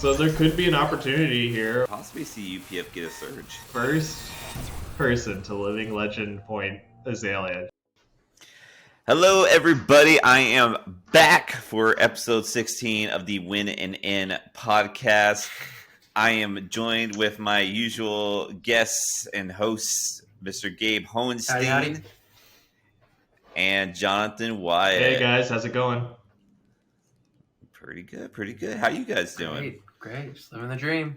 So there could be an opportunity here. Possibly see UPF get a surge. First person to living legend point Azalea. Hello, everybody. I am back for episode 16 of the Win and In podcast. I am joined with my usual guests and hosts, Mr. Gabe Hohenstein howdy. And Jonathan Wyatt. Hey guys, how's it going? Pretty good, pretty good. How you guys doing? Great. Just living the dream.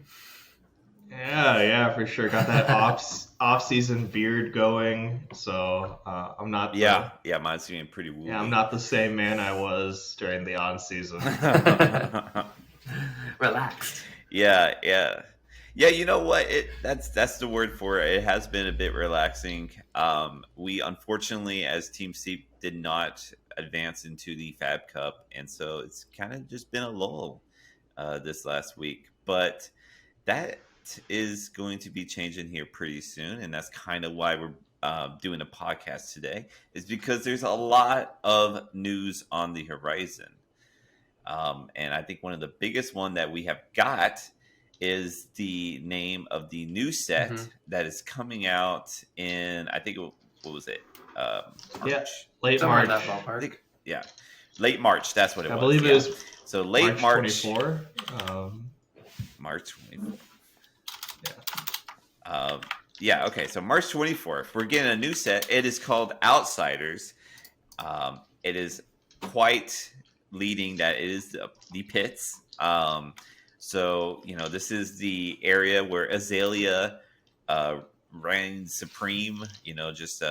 Yeah, for sure. Got that off-season beard going, so I'm not. Mine's being pretty woolly. Yeah, I'm not the same man I was during the on-season. Relaxed. Yeah. You know what? That's the word for it. It has been a bit relaxing. We unfortunately, as Team Sneep, did not advance into the Fab Cup, and so it's kind of just been a lull this last week. But that is going to be changing here pretty soon, and that's kind of why we're doing a podcast today, is because there's a lot of news on the horizon. And I think one of the biggest one that we have got is the name of the new set that is coming out in, I think, what was it? March? Yeah, late Somewhere March. in that ballpark. Late March. That's what it was. I believe it was. So late March 24. March 24. Okay. So March 24th, we're getting a new set. It is called Outsiders. It is quite leading that it is the pits. So, this is the area where Azalea reigns supreme, just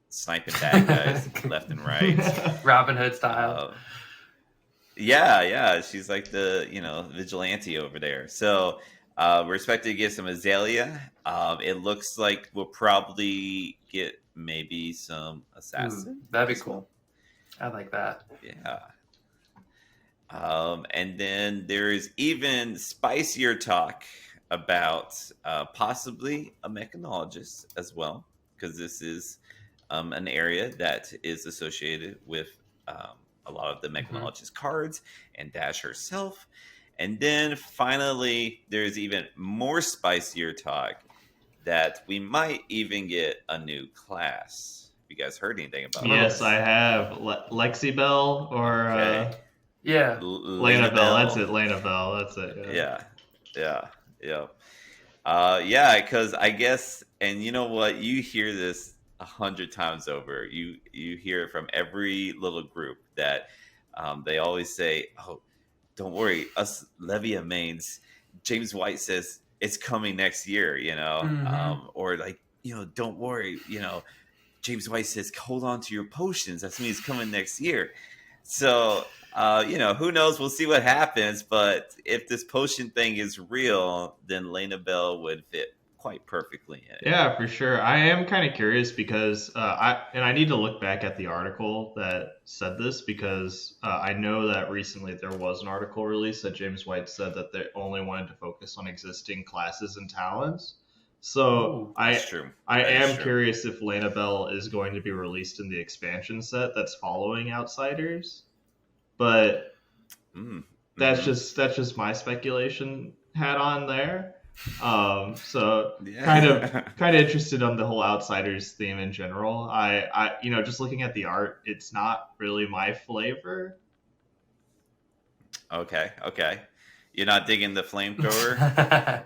sniping bad guys left and right. Robin Hood style. Yeah. She's like the, vigilante over there. So we're expected to get some Azalea. It looks like we'll probably get maybe some assassin. That'd be cool. I like that. Yeah. And then there is even spicier talk about possibly a mechanologist as well, because this is an area that is associated with a lot of the mechanologist cards and Dash herself. And then finally, there's even more spicier talk that we might even get a new class. Have you guys heard anything about Yes, this? I have. Lexi Bell or Yeah. Lena Bell. That's it. Lena Bell. That's it. Yeah. Because I guess, and you know what? You hear this 100 times over. You hear it from every little group that they always say, "Oh, don't worry, us Levia mains." James White says it's coming next year. Or like, don't worry. James White says, hold on to your potions. That means it's coming next year. So. Who knows? We'll see what happens. But if this potion thing is real, then Lena Bell would fit quite perfectly in. Yeah, for sure. I am kind of curious because I need to look back at the article that said this, because I know that recently there was an article released that James White said that they only wanted to focus on existing classes and talents. So I am curious if Lena Bell is going to be released in the expansion set that's following Outsiders. But that's just my speculation hat on there. So kind of interested on the whole Outsiders theme in general. I just looking at the art, it's not really my flavor. Okay. You're not digging the flamethrower?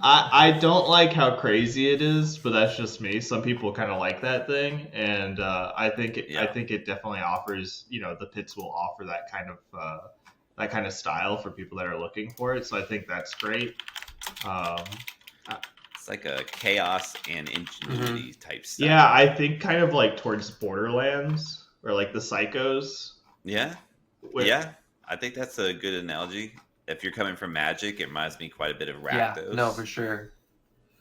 I don't like how crazy it is, but that's just me. Some people kind of like that thing, and I think it definitely offers. The pits will offer that kind of style for people that are looking for it. So I think that's great. It's like a chaos and ingenuity type stuff. Yeah, I think kind of like towards Borderlands or like the Psychos. Yeah, I think that's a good analogy. If you're coming from Magic, it reminds me quite a bit of Rakdos. Yeah, no, for sure.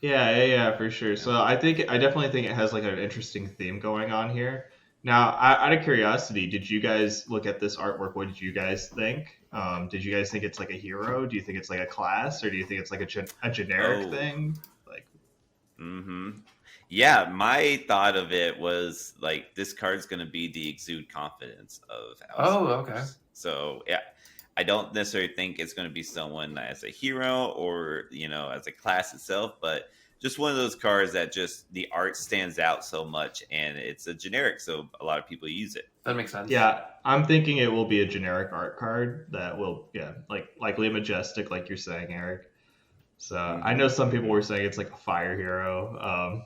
Yeah, for sure. So I definitely think it has like an interesting theme going on here. Now, out of curiosity, did you guys look at this artwork? What did you guys think? Did you guys think it's like a hero? Do you think it's like a class, or do you think it's like a generic thing? Like, Yeah, my thought of it was like this card's going to be the exude confidence of Outsiders. Oh, okay. So yeah, I don't necessarily think it's going to be someone as a hero or, as a class itself, but just one of those cards that just the art stands out so much, and it's a generic, so a lot of people use it. That makes sense. Yeah, I'm thinking it will be a generic art card that will, likely majestic, like you're saying, Eric. So I know some people were saying it's like a fire hero.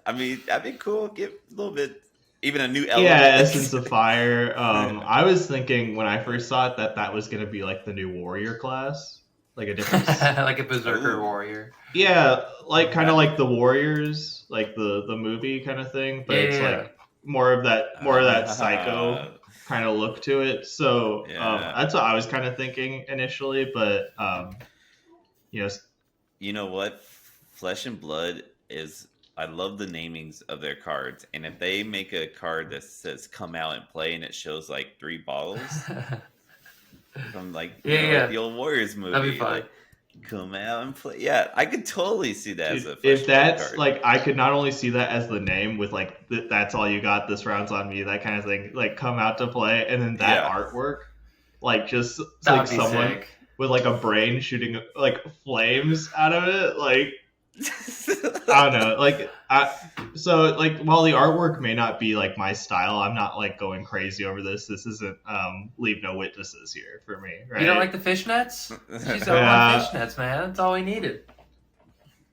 I mean, that'd be cool. Give a little bit, even a new element. Yeah, Essence of Fire. I was thinking when I first saw it that was going to be like the new warrior class, like a different, like a berserker warrior. Yeah, like kind of like the Warriors, like the movie kind of thing, but it's like more of that psycho kind of look to it. So that's what I was kind of thinking initially, but you know what, Flesh and Blood is. I love the namings of their cards, and if they make a card that says "Come out and play" and it shows like 3 bottles from like the old Warriors movie, that'd be fun. Like, come out and play. Yeah, I could totally see that as a if that's card. like I could not only see that as the name with like that's all you got, this round's on me, that kind of thing, like come out to play, and then that artwork, like just like someone sick. With like a brain shooting like flames out of it, like I don't know, like so like while the artwork may not be like my style, I'm not like going crazy over this. This isn't Leave No Witnesses here for me, right? You don't like the fishnets? She's all on fishnets, man. That's all we needed.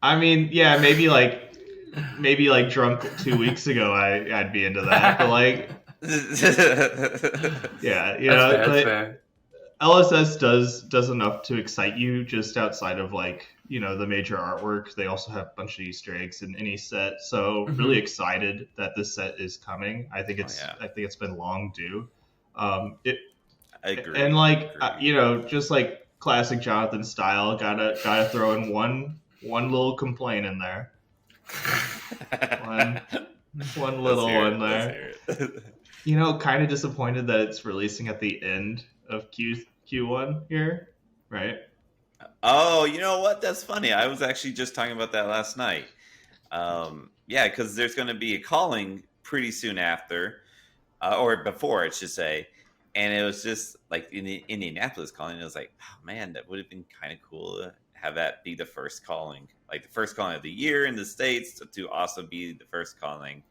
I mean, yeah, maybe like drunk 2 weeks ago I'd be into that, but like yeah, that's fair. LSS does enough to excite you just outside of like the major artwork. They also have a bunch of Easter eggs in any set, so really excited that this set is coming. I think it's been long due. I agree. And like just like classic Jonathan style, gotta throw in one little complaint in there. one little one there. Kind of disappointed that it's releasing at the end of Q1 here, right? Oh, you know what? That's funny. I was actually just talking about that last night. Because there's going to be a calling pretty soon after, or before, I should say. And it was just like in the Indianapolis calling. It was like, oh man, that would have been kind of cool to have that be the first calling, like the first calling of the year in the States, to also be the first calling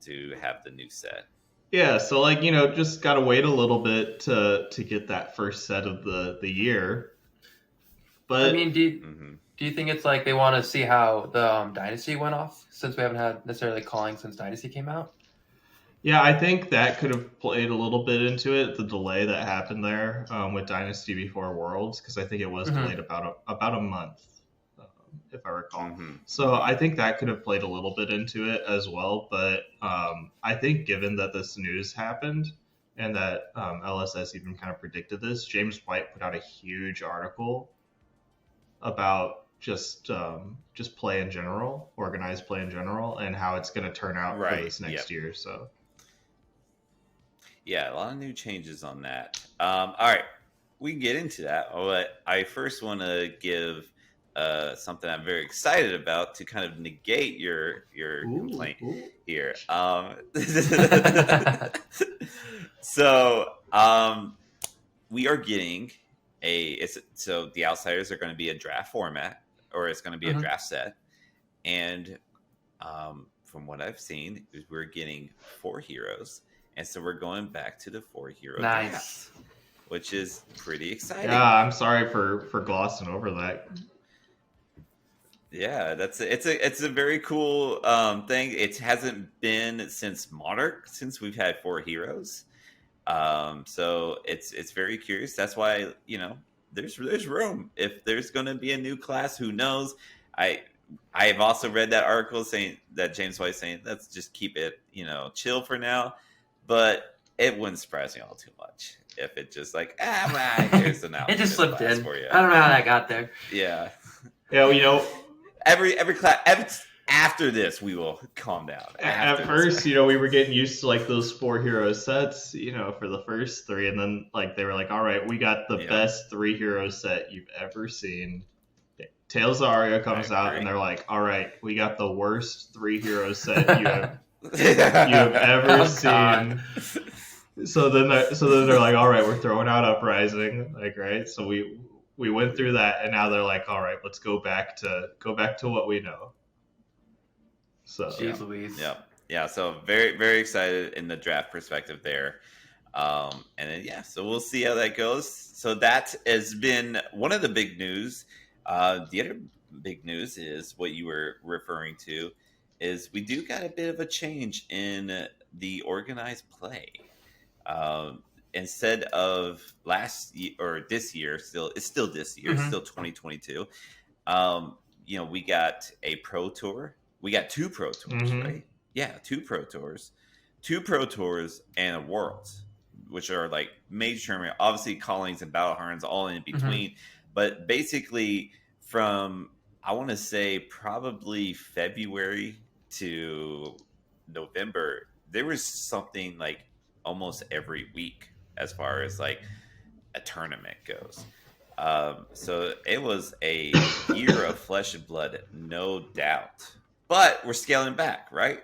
to have the new set. Yeah, so like just gotta wait a little bit to get that first set of the year. But I mean, do you think it's like they want to see how the Dynasty went off, since we haven't had necessarily calling since Dynasty came out? Yeah, I think that could have played a little bit into it, the delay that happened there with Dynasty before Worlds, because I think it was delayed about a month, if I recall. So I think that could have played a little bit into it as well. But I think given that this news happened and that LSS even kind of predicted this, James White put out a huge article about just play in general, organized play in general, and how it's going to turn out for this next year. So yeah, a lot of new changes on that. All right, we can get into that, but I first want to give something I'm very excited about to kind of negate your complaint here. So we are getting so the Outsiders are going to be a draft format, or it's going to be a draft set, and from what I've seen, we're getting 4 heroes, and so we're going back to the 4 hero draft, which is pretty exciting. Yeah, I'm sorry for glossing over that. Yeah, it's a very cool thing. It hasn't been since Monarch, since we've had 4 heroes. So it's very curious. That's why there's room. If there's going to be a new class, who knows? I've also read that article saying that James White saying let's just keep it chill for now, but it wouldn't surprise me all too much if it just like here's an it just slipped in for you. I don't know how that got there. Yeah. Every class after this we will calm down. At first, we were getting used to like those 4 hero sets, for the first 3, and then like they were like, all right, we got the best 3 hero set you've ever seen. Tales of Aria comes out, and they're like, all right, we got the worst 3 hero set you have ever seen. So then they're like, all right, we're throwing out Uprising, like, right? So we went through that, and now they're like, all right, let's go back to what we know. So Jeez Louise. Yeah. So very, very excited in the draft perspective there. And then, so we'll see how that goes. So that has been one of the big news. The other big news is what you were referring to is we do got a bit of a change in the organized play. Instead of last year or this year, it's still this year, it's still 2022. We got a pro tour. We got 2 pro tours, right? Yeah, 2 pro tours, 2 pro tours, and a Worlds, which are like major tournament. Obviously, Callings and Battle Harns all in between, but basically from I want to say probably February to November, there was something like almost every week as far as like a tournament goes. So it was a year of flesh and blood, no doubt. But we're scaling back, right?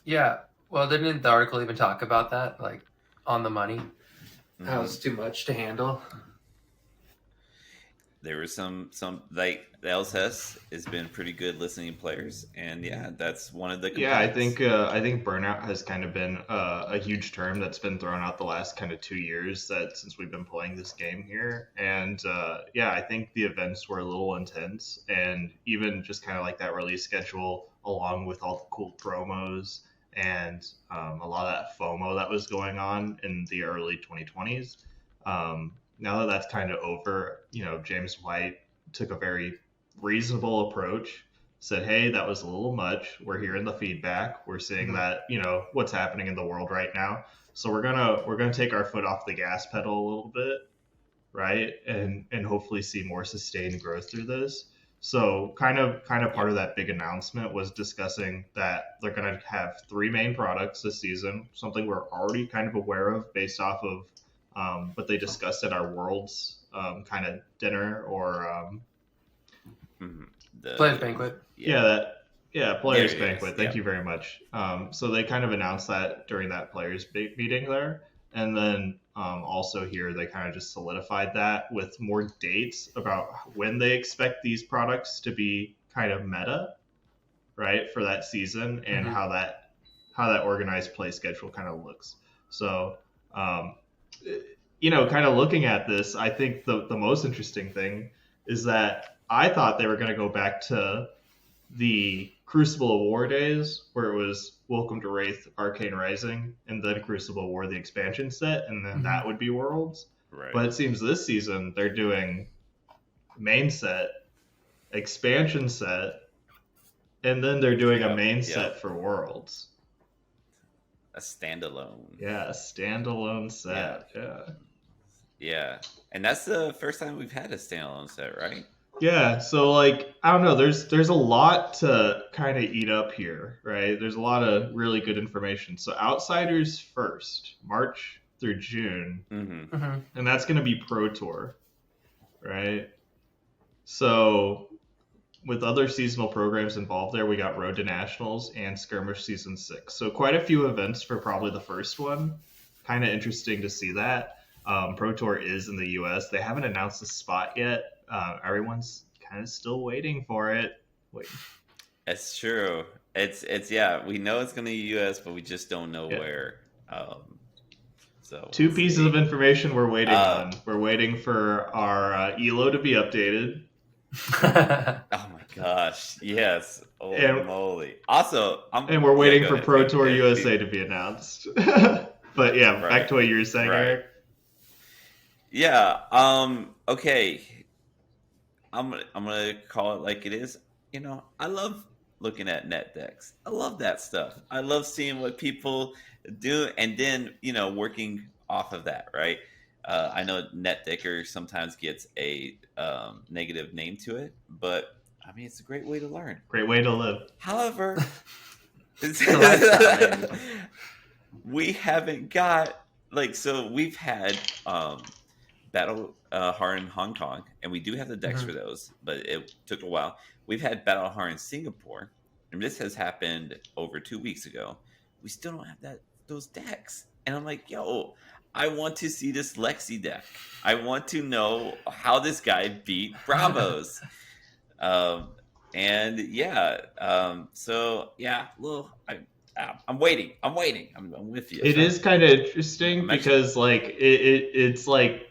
Yeah. Well, didn't the article even talk about that? Like, on the money? How it's too much to handle? There was some like the LSS has been pretty good listening players, and that's one of the complaints. I think burnout has kind of been a huge term that's been thrown out the last kind of 2 years since we've been playing this game here, and I think the events were a little intense, and even just kind of like that release schedule along with all the cool promos and a lot of that FOMO that was going on in the early 2020s. Now that that's kind of over, James White took a very reasonable approach, said, hey, that was a little much. We're hearing the feedback. We're seeing that, what's happening in the world right now. So we're gonna take our foot off the gas pedal a little bit, right? And hopefully see more sustained growth through this. So kind of part of that big announcement was discussing that they're gonna have 3 main products this season, something we're already kind of aware of based off of what they discussed at our Worlds kind of dinner or Players Banquet. Players Banquet. Thank you very much. So they kind of announced that during that players meeting there, and then also here they kind of just solidified that with more dates about when they expect these products to be kind of meta, right, for that season, and how that organized play schedule kind of looks. So kind of looking at this, I think the most interesting thing is that I thought they were going to go back to the Crucible War days, where it was Welcome to Wraith, Arcane Rising, and then Crucible War, the expansion set, and then that would be Worlds. Right. But it seems this season they're doing main set, expansion set, and then they're doing a main set for Worlds. A standalone. Yeah, a standalone set. Yeah. And that's the first time we've had a standalone set, right? Yeah, so like I don't know, there's a lot to kind of eat up here, right? There's a lot of really good information. So Outsiders first, March through June, and that's going to be Pro Tour, right? So with other seasonal programs involved there, we got Road to Nationals and Skirmish Season 6. So quite a few events for probably the first one. Kind of interesting to see that. Pro Tour is in the U.S. They haven't announced the spot yet. Everyone's kind of still waiting for it. It's true. It's we know it's going to be U.S., but we just don't know where. So 2 pieces of information we're waiting on. We're waiting for our ELO to be updated. Oh my gosh! Yes. Holy moly! Also, we're waiting for Pro Tour USA to be announced. But back to what you were saying, Eric. Yeah. Okay. I'm gonna call it like it is. I love looking at net decks. I love that stuff. I love seeing what people do, and then working off of that. Right. I know NetDecker sometimes gets a negative name to it, but I mean it's a great way to learn. Great way to live. However, we haven't got we've had Battle Harn Hong Kong, and we do have the decks for those, but it took a while. We've had Battle Harn Singapore, and this has happened over 2 weeks ago. We still don't have that those decks. And I'm like, yo, I want to see this Lexi deck. I want to know how this guy beat Bravos. And yeah, so yeah, well, I'm waiting. I'm with you. It is kind of interesting because like it's like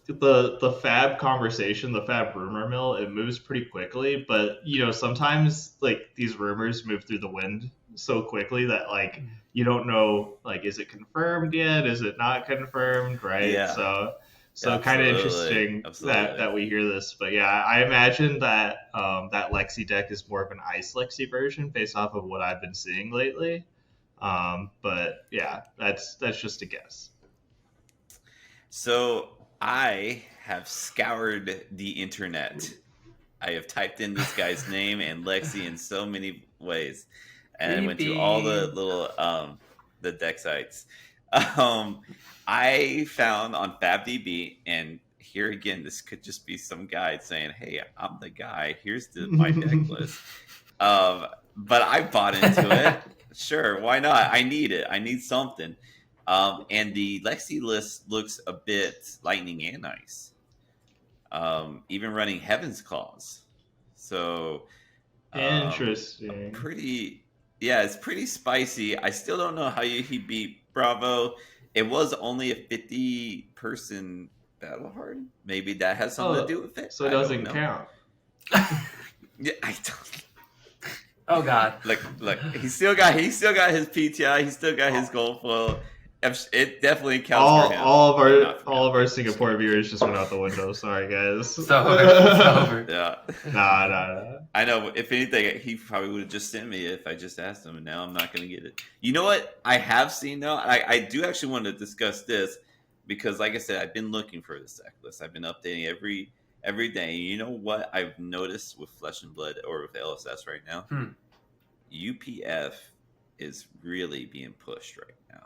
the fab conversation, the fab rumor mill, it moves pretty quickly, but sometimes like these rumors move through the wind so quickly that like you don't know, like, is it confirmed yet, is it not confirmed, right? Yeah. So kind of interesting that we hear this, but yeah, I imagine that that Lexi deck is more of an ice Lexi version based off of what I've been seeing lately. But yeah, that's just a guess. So I have scoured the internet. I have typed in this guy's name and Lexi in so many ways, and I went to all the little the deck sites. I found on FabDB, and here again, this could just be some guy saying, "Hey, I'm the guy. Here's my deck list." But I bought into it. Sure, why not? I need it. I need something. And the Lexi list looks a bit lightning and ice. Even running Heaven's Claws. So interesting. It's pretty spicy. I still don't know how he beat Bravo. It was only a 50-person battle hard. Maybe that has something to do with it. So it doesn't count. Yeah, I don't. Oh God! Look, he still got his PTI. He still got his gold foil. It definitely counts for him. All of our Singapore viewers just went out the window. Sorry, guys. It's over. Yeah. Nah. I know. If anything, he probably would have just sent me if I just asked him, and now I'm not going to get it. You know what? I have seen though. I do actually want to discuss this because, like I said, I've been looking for this deck list. I've been updating every day. You know what I've noticed with Flesh and Blood or with LSS right now? UPF is really being pushed right now.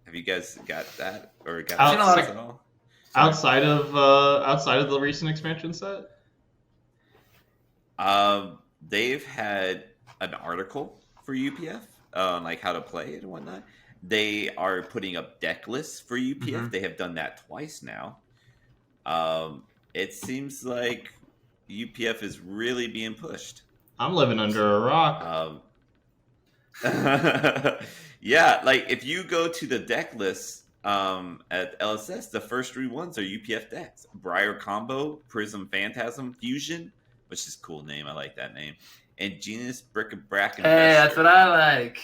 Have you guys got that or got that at all? Outside of the recent expansion set? They've had an article for UPF on like how to play it and whatnot. They are putting up deck lists for UPF. Mm-hmm. They have done that twice now. It seems like UPF is really being pushed. I'm living under a rock. Yeah, like if you go to the deck list at LSS, the first 3 ones are UPF decks: Briar Combo, Prism Phantasm Fusion, which is a cool name. I like that name. And Genius Bric-a-Brac. Hey, that's what I like,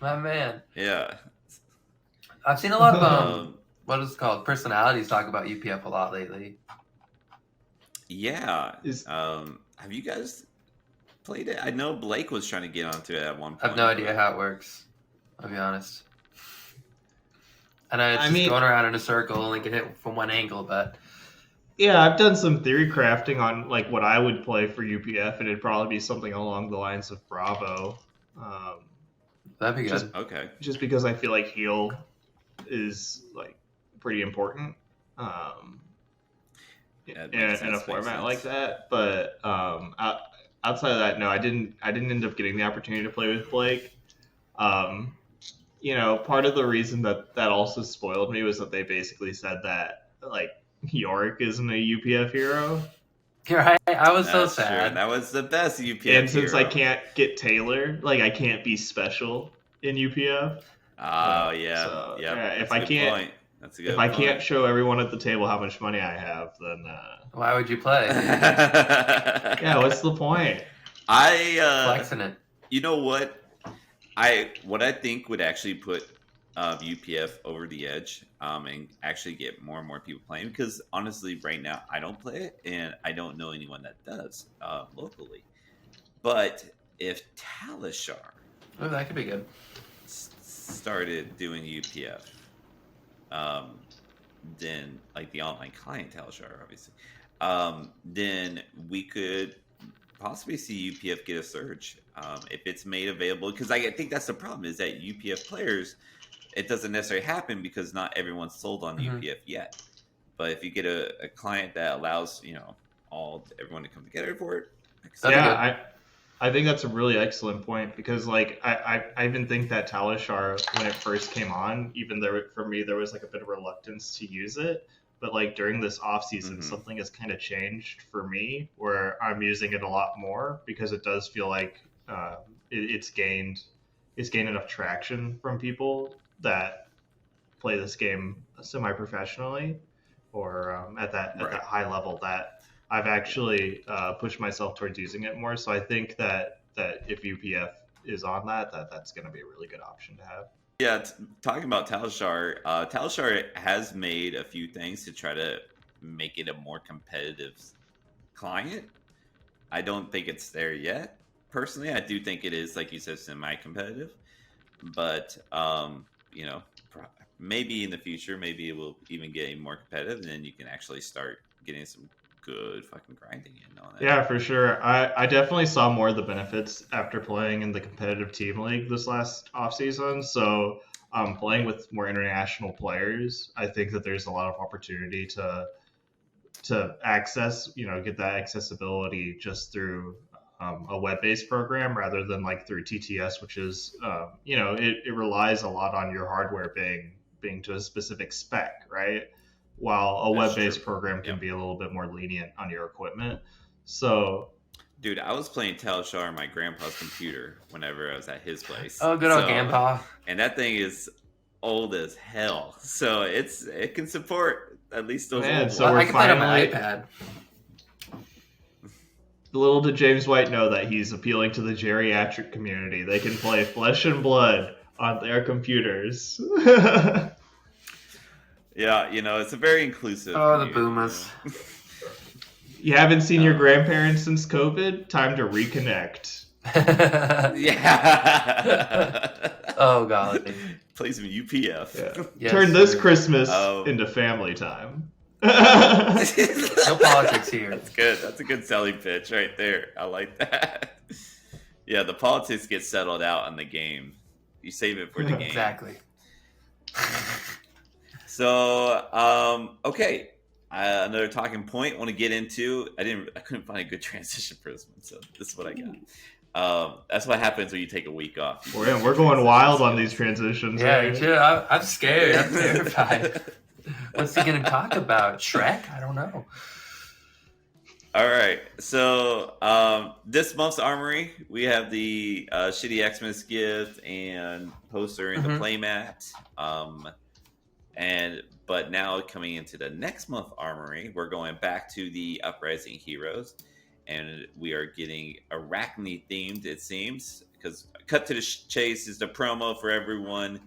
my man. Yeah, I've seen a lot of what is it called, personalities talk about UPF a lot lately. Yeah. Have you guys played it? I know Blake was trying to get onto it at one point. I have no idea how it works, I'll be honest. I know it's just going around in a circle and get hit from one angle, but yeah, I've done some theory crafting on like what I would play for UPF, and it'd probably be something along the lines of Bravo. That'd be good. Okay. Just because I feel like heal is like pretty important. In a format like that, but outside of that, no, I didn't end up getting the opportunity to play with Blake. Part of the reason that also spoiled me was that they basically said that like Yorick isn't a UPF hero. Right, I was so sad. True. That was the best UPF and since hero. I can't get Taylor, like I can't be special in UPF. Oh yeah, so, yeah. If I can't. If I can't show everyone at the table how much money I have, then why would you play? Yeah, what's the point? Flexing it. You know what? What I think would actually put UPF over the edge and actually get more and more people playing, because honestly, right now I don't play it and I don't know anyone that does locally. But if Talishar, that could be good, started doing UPF. Then like the online client Talishar, obviously, then we could possibly see UPF get a surge if it's made available. Because I think that's the problem, is that UPF players, it doesn't necessarily happen because not everyone's sold on UPF yet. But if you get a client that allows everyone to come together for it, yeah, I think that's a really excellent point because like I even think that Talishar when it first came on, even though for me there was like a bit of reluctance to use it, but like during this off season, something has kind of changed for me where I'm using it a lot more because it does feel like it's gained enough traction from people that play this game semi-professionally or at that high level that I've actually pushed myself towards using it more. So I think that if UPF is on that's going to be a really good option to have. Yeah, talking about Talishar, Talishar has made a few things to try to make it a more competitive client. I don't think it's there yet. Personally, I do think it is, like you said, semi-competitive. But, you know, maybe in the future, maybe it will even get more competitive, and then you can actually start getting some good fucking grinding in on that. Yeah, for sure. I definitely saw more of the benefits after playing in the competitive team league this last offseason. So playing with more international players, I think that there's a lot of opportunity to access, get that accessibility just through a web-based program rather than like through TTS, which is, it relies a lot on your hardware being to a specific spec, right? While a web-based program can be a little bit more lenient on your equipment. So, dude, I was playing Talishar on my grandpa's computer whenever I was at his place. Oh, good old grandpa. And that thing is old as hell. So it can support at least those old ones. I can play it on my iPad. Little did James White know that he's appealing to the geriatric community. They can play Flesh and Blood on their computers. Yeah, it's a very inclusive. Oh, the boomers. You haven't seen your grandparents since COVID? Time to reconnect. Yeah. Oh, God. Play some UPF. Yeah. Yes, turn this Christmas into family time. No politics here. That's good. That's a good selling pitch right there. I like that. Yeah, the politics get settled out on the game. You save it for the game. Exactly. So, okay. Another talking point I want to get into. I couldn't find a good transition for this one, so this is what I got. That's what happens when you take a week off. We're going wild on these transitions. Yeah, I'm scared. I'm terrified. What's he going to talk about? Shrek? I don't know. All right. So this month's Armory, we have the Shitty Xmas gift and poster in the playmat. But now coming into the next month Armory, we're going back to the Uprising Heroes, and we are getting Arachne themed, it seems, because Cut to the Chase is the promo for everyone.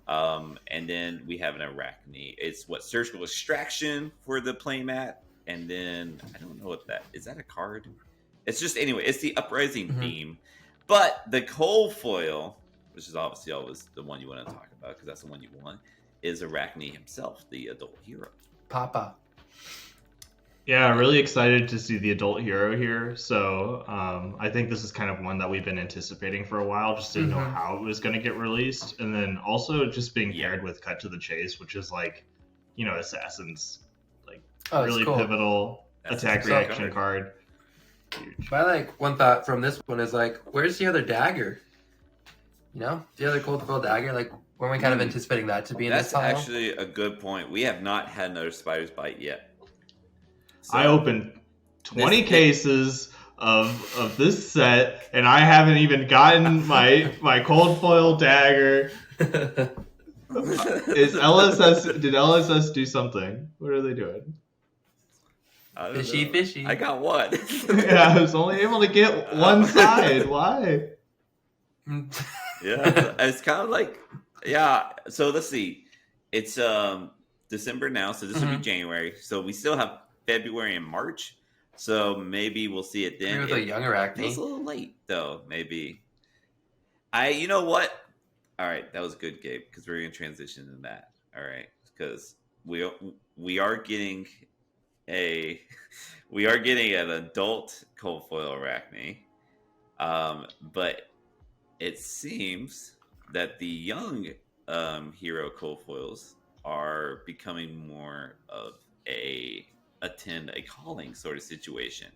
And then we have an Arachne. It's Surgical Extraction for the playmat, and then I don't know what that is. That a card? It's just it's the Uprising theme, but the coal foil, which is obviously always the one you want to talk about because that's the one you want, is Arachne himself, the adult hero. Papa. Yeah, really excited to see the adult hero here. So I think this is kind of one that we've been anticipating for a while. Just didn't know how it was going to get released. And then also just being paired with Cut to the Chase, which is like, Assassin's really cool. Pivotal attack reaction card. Huge. My one thought from this one is where's the other dagger? The other cold foil dagger? Weren't we kind of anticipating that to be in this pile? That's actually a good point. We have not had another Spider's Bite yet. So, I opened 20 cases of this set, and I haven't even gotten my cold foil dagger. Did LSS do something? What are they doing? Fishy. I got one. Yeah, I was only able to get one side. Why? Yeah, it's kind of so let's see. It's December now, so this will be January. So we still have February and March, so maybe we'll see it then. With a young Arachne. It's a little late though. Maybe. You know what? All right, that was good, Gabe, because we're gonna transition to that. All right, because we are getting an adult cold foil Arachne, but it seems that the young hero cold foils are becoming more of attend a calling sort of situation,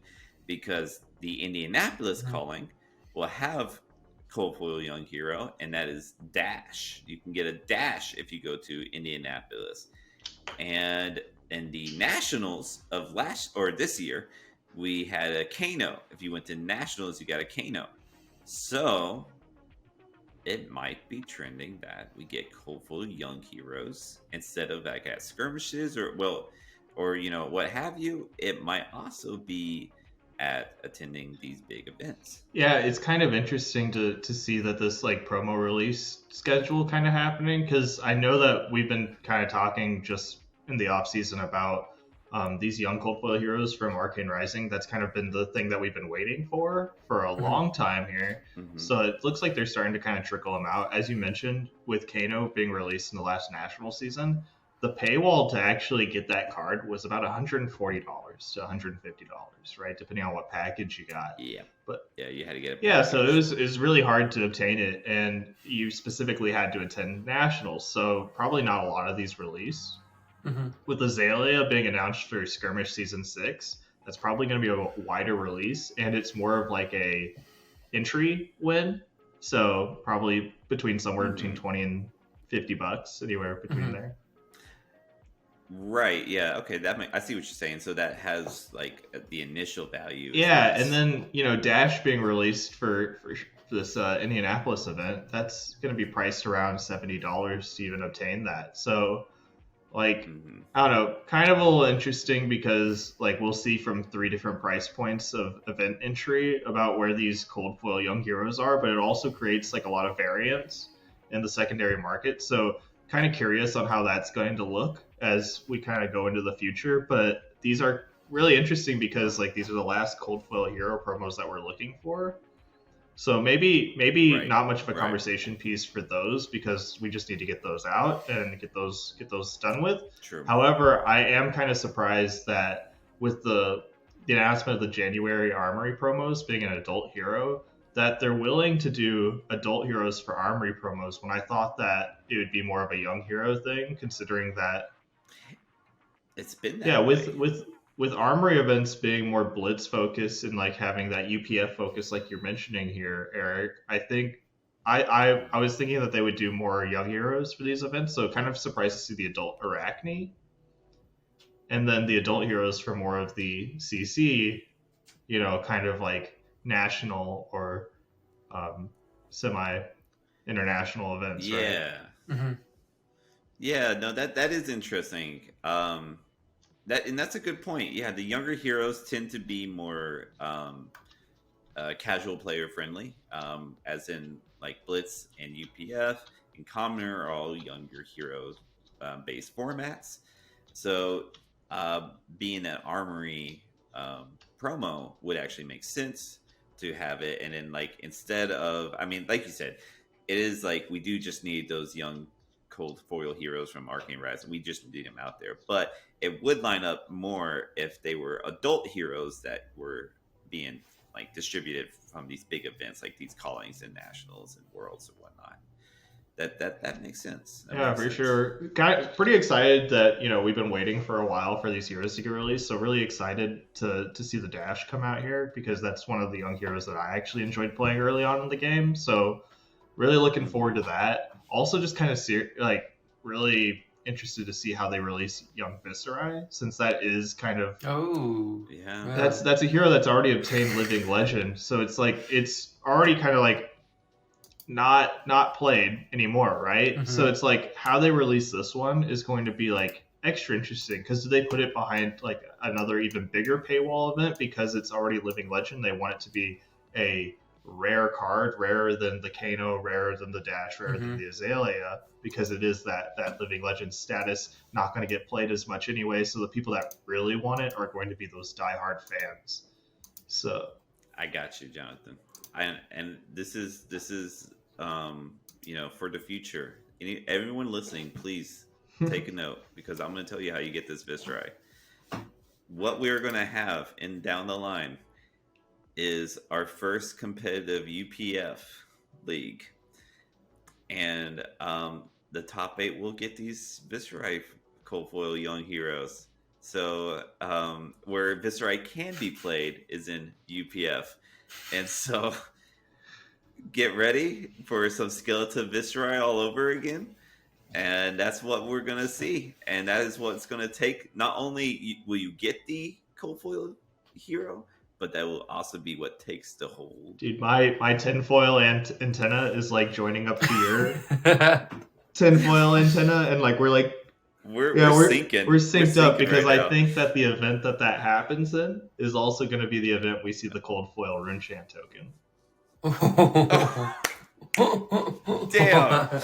because the Indianapolis calling will have Cold Foil Young Hero, and that is Dash. You can get a Dash if you go to Indianapolis. And in the Nationals of this year, we had a Kano. If you went to Nationals, you got a Kano. So it might be trending that we get Cold Foil Young Heroes instead of like at skirmishes or what have you. It might also be at attending these big events. Yeah, it's kind of interesting to see that this like promo release schedule kind of happening, because I know that we've been kind of talking just in the off season about these young Cold Foil heroes from Arcane Rising. That's kind of been the thing that we've been waiting for a long time here. Mm-hmm. So it looks like they're starting to kind of trickle them out. As you mentioned, with Kano being released in the last national season, the paywall to actually get that card was about $140 to $150, right? Depending on what package you got. Yeah. But yeah, you had to get it. Yeah, so it was really hard to obtain it, and you specifically had to attend nationals. So probably not a lot of these release. Mm-hmm. With Azalea being announced for Skirmish Season 6, that's probably going to be a wider release, and it's more of like a entry win. So probably somewhere between 20 and $50, anywhere between there. Right. Yeah. Okay. I see what you're saying. So that has like the initial value. Yeah, and then Dash being released for this Indianapolis event, that's going to be priced around $70 to even obtain that. So, like, I don't know, kind of a little interesting, because like we'll see from 3 different price points of event entry about where these Cold Foil Young Heroes are, but it also creates like a lot of variance in the secondary market. So kind of curious on how that's going to look as we kind of go into the future. But these are really interesting because like these are the last Cold Foil Hero promos that we're looking for. So maybe Right. not much of a conversation piece for those, because we just need to get those out and get those done with. True. However, I am kind of surprised that with the announcement of the January Armory promos being an adult hero, that they're willing to do adult heroes for Armory promos, when I thought that it would be more of a young hero thing, considering that it's been that way. with Armory events being more blitz focused and like having that UPF focus like you're mentioning here, Eric, I think I was thinking that they would do more young heroes for these events, so kind of surprised to see the adult Arachne. And then the adult heroes for more of the CC, kind of like national or semi-international events, Yeah. right? Mm-hmm. Yeah, no, that is interesting. That's a good point. Yeah, the younger heroes tend to be more casual player friendly, as in like Blitz and UPF and Commoner are all younger heroes based formats. So being an Armory promo would actually make sense to have it. And then like instead of, I mean, like you said, it is like we do just need those young Cold Foil heroes from Arcane Rising. We just need them out there. But it would line up more if they were adult heroes that were being like distributed from these big events, like these callings and nationals and worlds and whatnot. That makes sense. For sure. Pretty excited that we've been waiting for a while for these heroes to get released. So really excited to see the Dash come out here, because that's one of the young heroes that I actually enjoyed playing early on in the game. So really looking forward to that. Also, just kind of really interested to see how they release young Viserai, since that is kind of that's a hero that's already obtained Living Legend. So it's like it's already kind of like not played anymore, right? Mm-hmm. So it's like how they release this one is going to be like extra interesting, because do they put it behind like another even bigger paywall event because it's already Living Legend? They want it to be a rare card, rarer than the Kano, rarer than the Dash, rarer than the Azalea, because it is that Living Legend status, not going to get played as much anyway. So the people that really want it are going to be those diehard fans. So I got you, Jonathan. And this is for the future. Everyone listening, please take a note, because I'm going to tell you how you get this Viserai. What we're going to have down the line is our first competitive UPF league, and the top 8 will get these Viserai Cold Foil Young Heroes. So where Viserai can be played is in UPF, and so get ready for some skeleton viscera all over again. And that's what we're going to see. And that is what it's going to take. Not only will you get the cold foil hero, but that will also be what takes the whole. Dude, my tinfoil antenna is like joining up to your tinfoil antenna, and like we're syncing. We're synced up because right I now. think that the event that happens in is also going to be the event we see the cold foil Runechant token. Damn.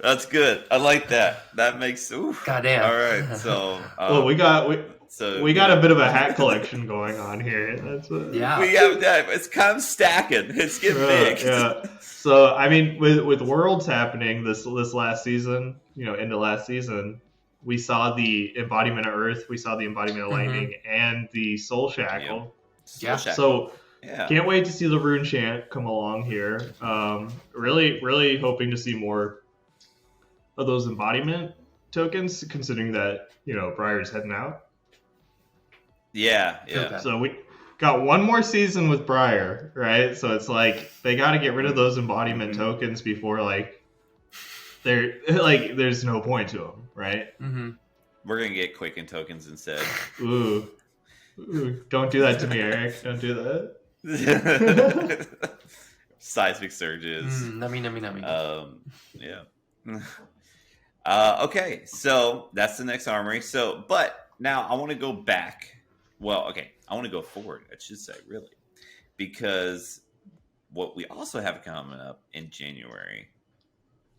That's good. I like that. That makes. Oof. Goddamn. All right. So. Well, we got a bit of a hat collection going on here. That's what. Yeah. We have that. It's kind of stacking. It's getting big. Yeah. So I mean, with Worlds happening this last season, into last season, we saw the embodiment of Earth, we saw the embodiment of Lightning, and the Soul Shackle. Yeah. So. Yeah. Can't wait to see the Runechant come along here. Really, really hoping to see more of those embodiment tokens, considering that Briar's heading out. Yeah. Okay. So we got one more season with Briar, right? So it's like they got to get rid of those embodiment tokens before there's no point to them, right? Mm-hmm. We're gonna get Quicken tokens instead. Ooh, don't do that to me, Eric. Don't do that. Seismic surges. Nummy. Yeah. Okay, so that's the next armory. But now I want to go back. Well, okay, I want to go forward, I should say, really, because what we also have coming up in January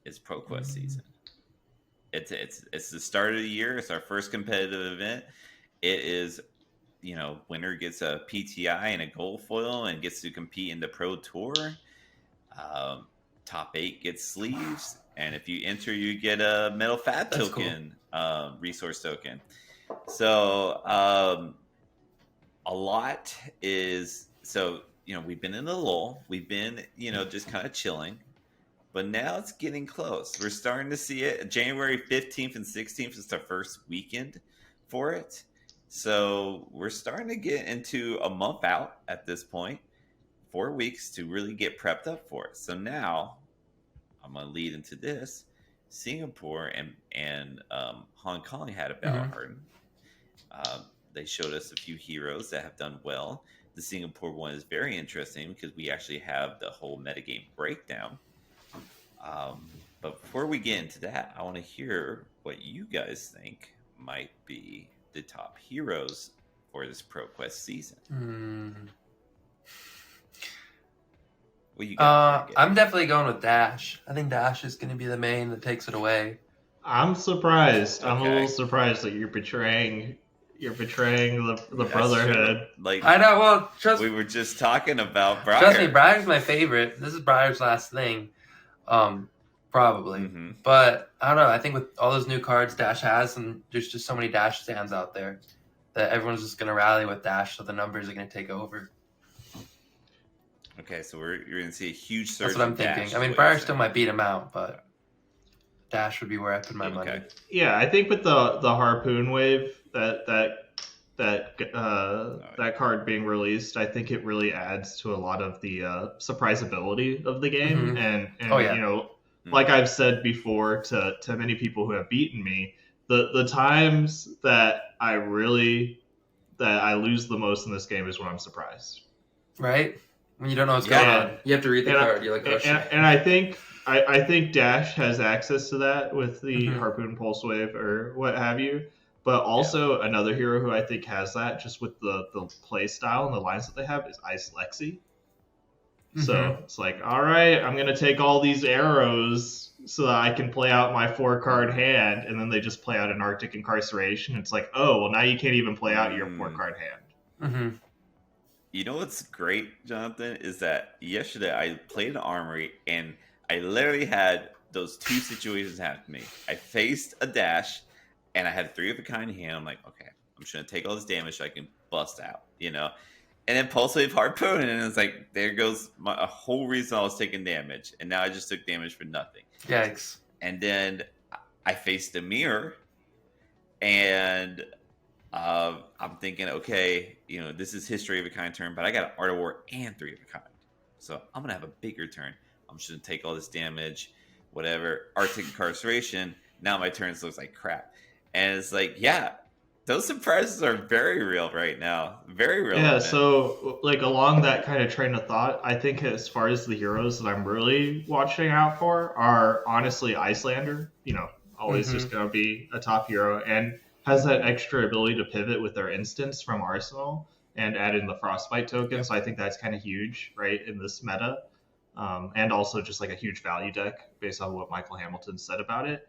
is ProQuest season. It's the start of the year. It's our first competitive event. It is. Winner gets a PTI and a gold foil and gets to compete in the Pro Tour. Top 8 gets sleeves, and if you enter, you get a Metal Fab token, cool. Resource token. So a lot is we've been in the lull. We've been just kind of chilling, but now it's getting close. We're starting to see it. January 15th and 16th is the first weekend for it. So we're starting to get into a month out at this point, 4 weeks to really get prepped up for it. So now I'm going to lead into this. Singapore and Hong Kong had a battle hardened. They showed us a few heroes that have done well. The Singapore one is very interesting because we actually have the whole metagame breakdown. But before we get into that, I want to hear what you guys think might be the top heroes for this ProQuest season. What you got? I'm definitely going with Dash. I think Dash is going to be the main that takes it away. I'm surprised. Okay. I'm a little surprised that you're betraying the Brotherhood. Like I know. Well, we were just talking about Briar. Trust me, Briar's my favorite. This is Briar's last thing, probably. But I don't know. I think with all those new cards Dash has, and there's just so many Dash stands out there that everyone's just going to rally with Dash, so the numbers are going to take over. Okay, so you're going to see a huge surge. That's what I'm thinking. I mean, Briar still might beat him out, but Dash would be where I put my money. Yeah, I think with the Harpoon wave that card being released, I think it really adds to a lot of the surprisability of the game. And like I've said before to many people who have beaten me, the times that I lose the most in this game is when I'm surprised. Right? When you don't know what's going on. You have to read the card. You're like, oh shit. And I think Dash has access to that with the Harpoon Pulse Wave or what have you. But also another hero who I think has that, just with the play style and the lines that they have, is Ice Lexi. So it's like, all right, I'm going to take all these arrows so that I can play out my 4-card hand, and then they just play out an Arctic Incarceration. It's like, oh, well, now you can't even play out your 4-card hand. You know what's great, Jonathan, is that yesterday I played an armory, and I literally had those two situations happen to me. I faced a Dash, and I had a 3-of-a-kind hand. I'm like, okay, I'm just going to take all this damage so I can bust out, And then Pulse Wave Harpoon, and it's like, there goes a whole reason I was taking damage. And now I just took damage for nothing. Yikes. And then I faced a mirror, and I'm thinking, okay, this is History of a Kind turn, but I got an Art of War and 3-of-a-kind. So I'm going to have a bigger turn. I'm just gonna take all this damage, whatever. Arctic Incarceration. Now my turns looks like crap, and it's like, yeah, those surprises are very real right now, very relevant. Yeah, so like along that kind of train of thought, I think as far as the heroes that I'm really watching out for are honestly Icelander. Always just gonna be a top hero, and has that extra ability to pivot with their instance from Arsenal and add in the Frostbite token. So I think that's kind of huge, right, in this meta. And also just like a huge value deck based on what Michael Hamilton said about it.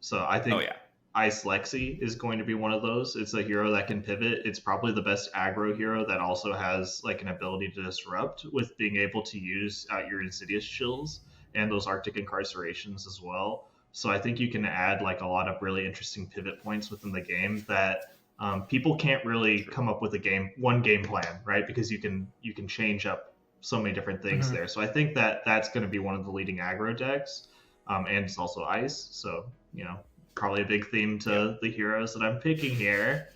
So I think Ice Lexi is going to be one of those. It's a hero that can pivot. It's probably the best aggro hero that also has like an ability to disrupt with being able to use out your Insidious Chills and those Arctic Incarcerations as well. So I think you can add like a lot of really interesting pivot points within the game that people can't really come up with one game plan, right? Because you can change up so many different things there. So I think that's going to be one of the leading aggro decks, and it's also ice. So probably a big theme to the heroes that I'm picking here.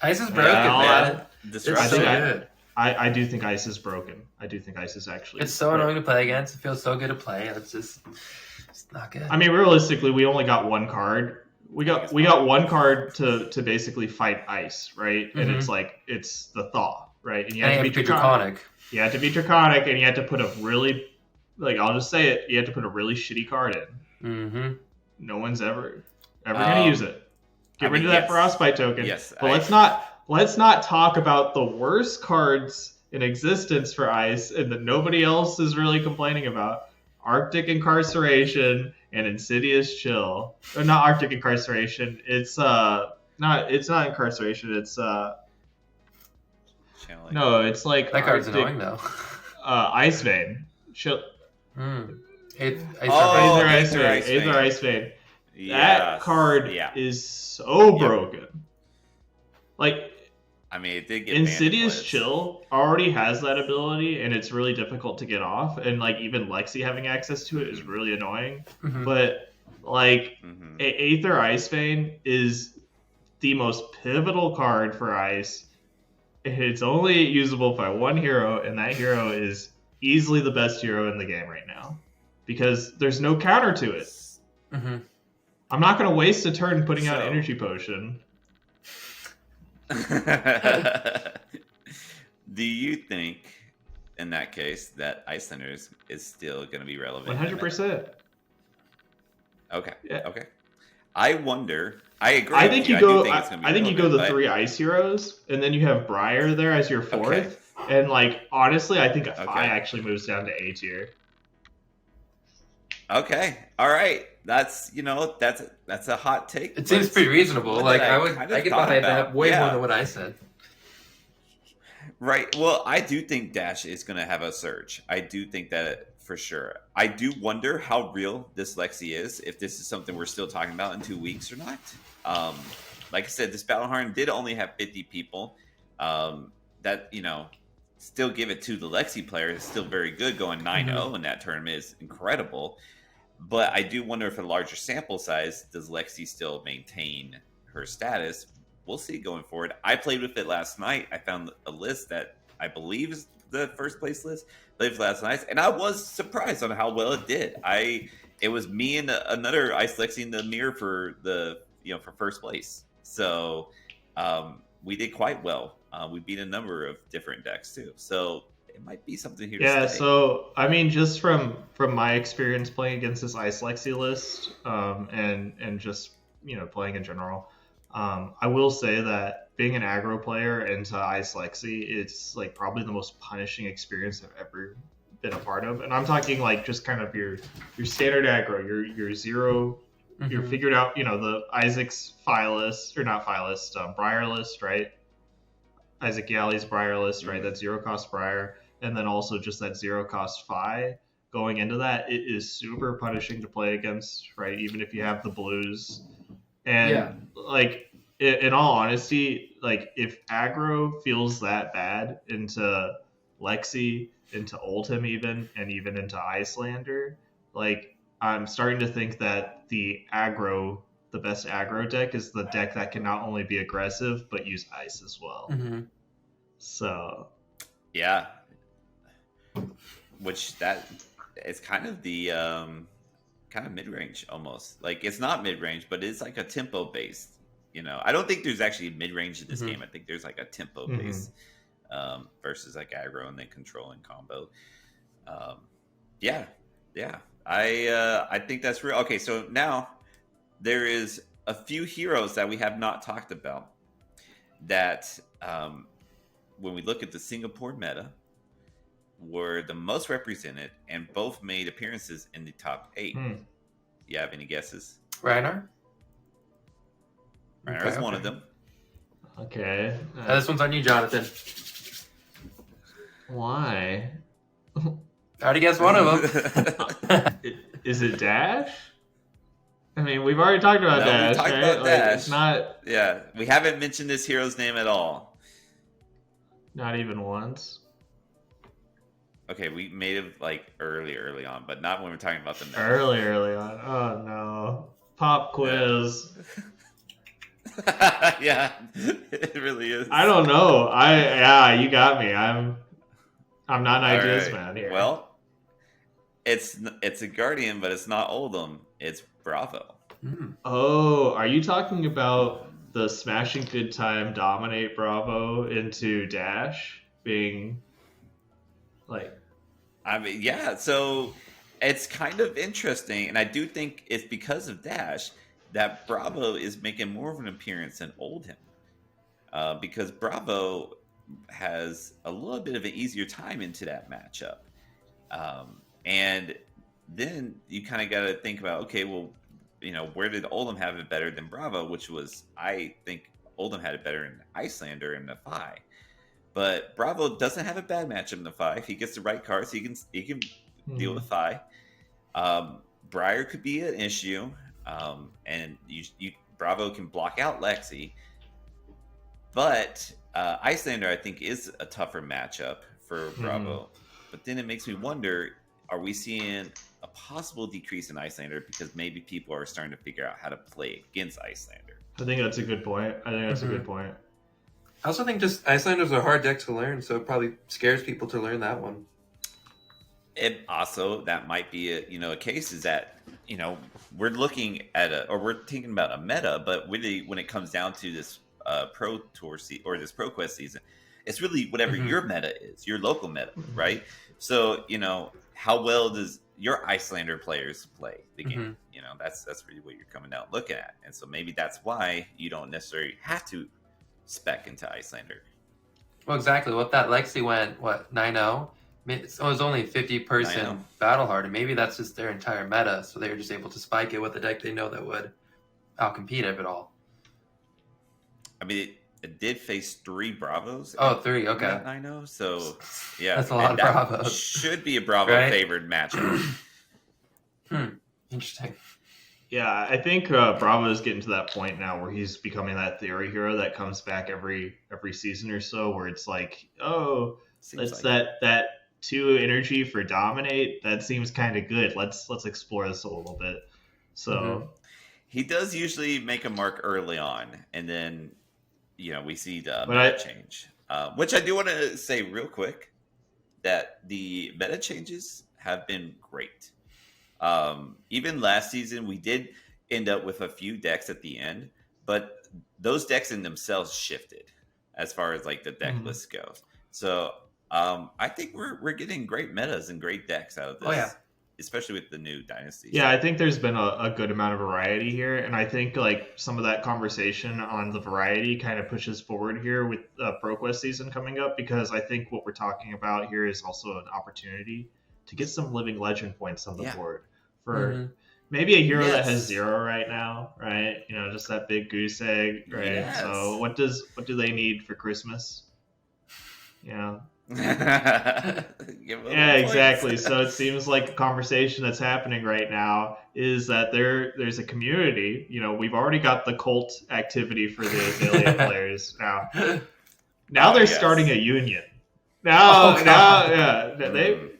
Ice is broken, man. It's so good. I do think ice is broken. I do think ice is actually. It's so annoying to play against. It feels so good to play. It's not good. I mean, realistically, we only got one card. We got one card to basically fight ice, right? And it's like it's the thaw, right? And you have to be draconic. You have to be draconic, and you have to put a really, like I'll just say it, you have to put a really shitty card in. No one's ever gonna use it. Get rid of that Frostbite token. Yes, but let's not talk about the worst cards in existence for ice and that nobody else is really complaining about. Arctic Incarceration and Insidious Chill. Or not Arctic Incarceration. It's not Incarceration. It's no, it's like that card's annoying though. Ice Vein. Chill. Aether Ice Vein. That card is so broken. Like, I mean, it did get Insidious Chill already has that ability, and it's really difficult to get off. And like even Lexi having access to it is really annoying. But like Aether Ice Vein is the most pivotal card for Ice. It's only usable by one hero, and that hero is easily the best hero in the game right now because there's no counter to it. I'm not going to waste a turn putting out Energy Potion. Do you think, in that case, that Icelanders is still going to be relevant? 100%. Okay. Yeah. Okay. I wonder. I agree. I think you go the 3 ice heroes, and then you have Briar there as your 4th. Okay. And like honestly, I think I actually moves down to A tier. Okay. All right. That's that's a hot take. It seems pretty reasonable. Like I get behind that way more than what I said. Right. Well, I do think Dash is going to have a surge. I do think that for sure. I do wonder how real this Lexi is. If this is something we're still talking about in 2 weeks or not. Like I said, this Battle Harden did only have 50 people. That still give it to the Lexi player. It's still very good. Going 9-0 in that tournament is incredible. But I do wonder if a larger sample size, does Lexi still maintain her status? We'll see going forward. I played with it last night. I found a list that I believe is the first place list. Played last night, and I was surprised on how well it did. It was me and another Ice Lexi in the mirror for for first place. So we did quite well. We beat a number of different decks too. So it might be something here. Yeah, to stay. So I mean, just from my experience playing against this Ice Lexi list, and just playing in general, I will say that being an aggro player into Ice Lexi, it's like probably the most punishing experience I've ever been a part of. And I'm talking like just kind of your standard aggro, your zero, you're figured out, the Isaac's Phi list, or not Phi list, Briar list, right? Isaac Yali's Briar list, right? That zero cost Briar. And then also just that zero cost Phi going into that, it is super punishing to play against, right? Even if you have the blues. And like, in all honesty, like if aggro feels that bad into Lexi, into Oldhim even, and even into Icelander, like I'm starting to think that the best aggro deck is the deck that can not only be aggressive, but use ice as well. So. Yeah. Which that it's kind of the kind of mid-range almost. Like it's not mid-range, but it's like a tempo based. I don't think there's actually mid-range in this game. I think there's like a tempo base versus like aggro and then control and combo. Yeah. I think that's real. Okay, so now there is a few heroes that we have not talked about that when we look at the Singapore meta were the most represented and both made appearances in the top 8. You have any guesses? Reiner? Reiner is one of them. Okay. This one's on you, Jonathan. Why? I already guessed one of them. Is it Dash? I mean, we've already talked about Dash. We talked right? about Dash. It's not. Yeah, we haven't mentioned this hero's name at all. Not even once. Okay, we made it like early on, but not when we're talking about the meta. Early on. Oh no. Pop quiz. Yeah, it really is. I don't know. You got me. I'm not an ideas man here. Well, it's a Guardian, but it's not Oldham. It's Bravo. Oh, are you talking about the Smashing Good Time dominate Bravo into Dash being like? I mean, yeah. So it's kind of interesting, and I do think it's because of Dash that Bravo is making more of an appearance than Oldham, because Bravo has a little bit of an easier time into that matchup, and then you kind of got to think about, okay, well, where did Oldham have it better than Bravo? Which was, I think Oldham had it better in Icelander and the Fi. But Bravo doesn't have a bad matchup in the Fi. If he gets the right cards, he can deal with Fi. Briar could be an issue, and Bravo can block out Lexi. But Icelander, I think, is a tougher matchup for Bravo. But then it makes me wonder, are we seeing a possible decrease in Icelander because maybe people are starting to figure out how to play against Icelander? I think that's a good point. I also think just Icelander's a hard deck to learn, so it probably scares people to learn that one. It also, that might be a case is that, we're looking at we're thinking about a meta, but really when it comes down to this Pro Tour or this ProQuest season, it's really whatever your meta is, your local meta, right? So, how well does your Icelander players play the game? That's really what you're coming out looking at. And so maybe that's why you don't necessarily have to spec into Icelander. Well, exactly. What that Lexi went, 9-0? It was only 50-person battle hard, and maybe that's just their entire meta, so they were just able to spike it with a deck they know that would outcompete it all. I mean, it did face 3 Bravos. Oh, 3, okay. 9-0, so yeah. That's a lot of Bravos. Should be a Bravo favored matchup. Interesting. Yeah, I think Bravo is getting to that point now where he's becoming that theory hero that comes back every season or so, where it's like, oh, that's like that 2 energy for dominate. That seems kind of good. Let's explore this a little bit. So he does usually make a mark early on, and then we see the meta change. Which I do want to say real quick that the meta changes have been great. Even last season, we did end up with a few decks at the end, but those decks in themselves shifted as far as like the deck list goes. So I think we're getting great metas and great decks out of this, especially with the new dynasties. Yeah, I think there's been a good amount of variety here, and I think like some of that conversation on the variety kind of pushes forward here with ProQuest season coming up, because I think what we're talking about here is also an opportunity to get some living legend points on the board for maybe a hero that has 0 right now, right? Just that big goose egg, right? Yes. So what do they need for Christmas? Yeah, exactly. So it seems like a conversation that's happening right now is that there's a community. We've already got the cult activity for the Azalea players now. Now they're starting a union.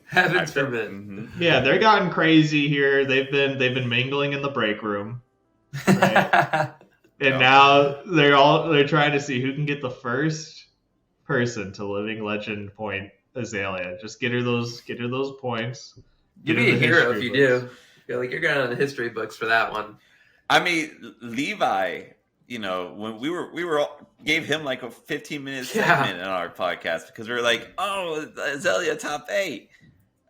Heavens forbid. Yeah, they're gotten crazy here. They've been mingling in the break room, right? And now they're trying to see who can get the first person to living legend point Azalea. Just get her those points, You'd be a hero if you do. You're like, you're going on the history books for that one. I mean, Levi, you know, when we were gave him like a 15-minute segment in our podcast because we were like, oh, Azalea top 8.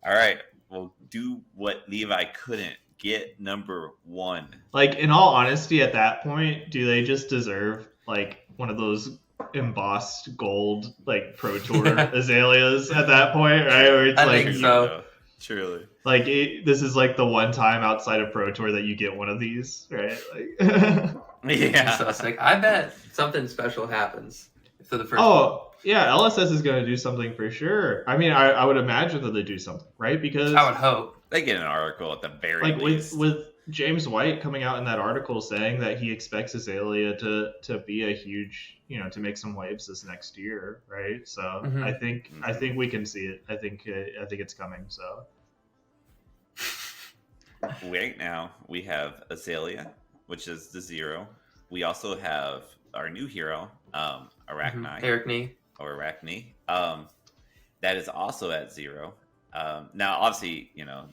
All right, well, do what Levi couldn't. Get number 1. Like, in all honesty, at that point, do they just deserve like one of those embossed gold like Pro Tour azaleas at that point, right? Where it's I think so. Truly. Like this is like the one time outside of Pro Tour that you get one of these, right? Like, yeah. So sick. I bet something special happens for the first. Oh, yeah, LSS is going to do something for sure. I mean, I would imagine that they do something, right? Because I would hope they get an article at the very like least. with James White coming out in that article saying that he expects Azalea to be a huge, you know, to make some waves this next year, right? So I think we can see it. I think it's coming. So right now we have Azalea, which is the 0. We also have our new hero, Arachne. Arachne. That is also at 0. Now, obviously, you know,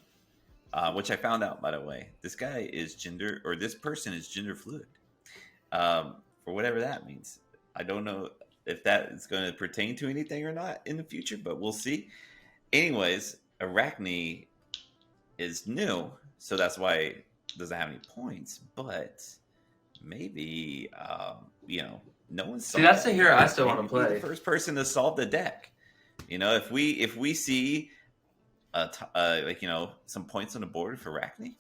which I found out, by the way, this person is gender fluid, for whatever that means. I don't know if that is going to pertain to anything or not in the future, but we'll see. Anyways, Arachne is new, so that's why it doesn't have any points, but maybe, you know, no one's... See, that's the hero I still want to play. The first person to solve the deck. You know, if we see... like, you know, some points on the board for Arachne.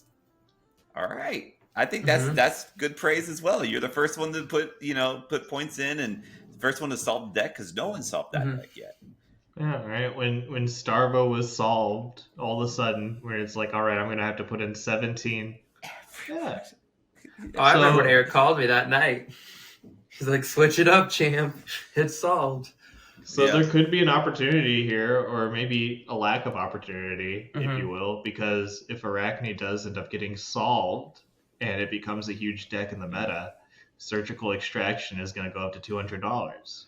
All right, I think that's good praise as well. You're the first one to put points in, and the first one to solve the deck because no one solved that deck yet. Yeah, right. When Starvo was solved, all of a sudden, where it's like, all right, I'm gonna have to put in 17. Yeah. Oh, I remember when Eric called me that night. He's like, "Switch it up, champ. It's solved." So there could be an opportunity here, or maybe a lack of opportunity, if you will, because if Arachne does end up getting solved and it becomes a huge deck in the meta, Surgical Extraction is going to go up to $200.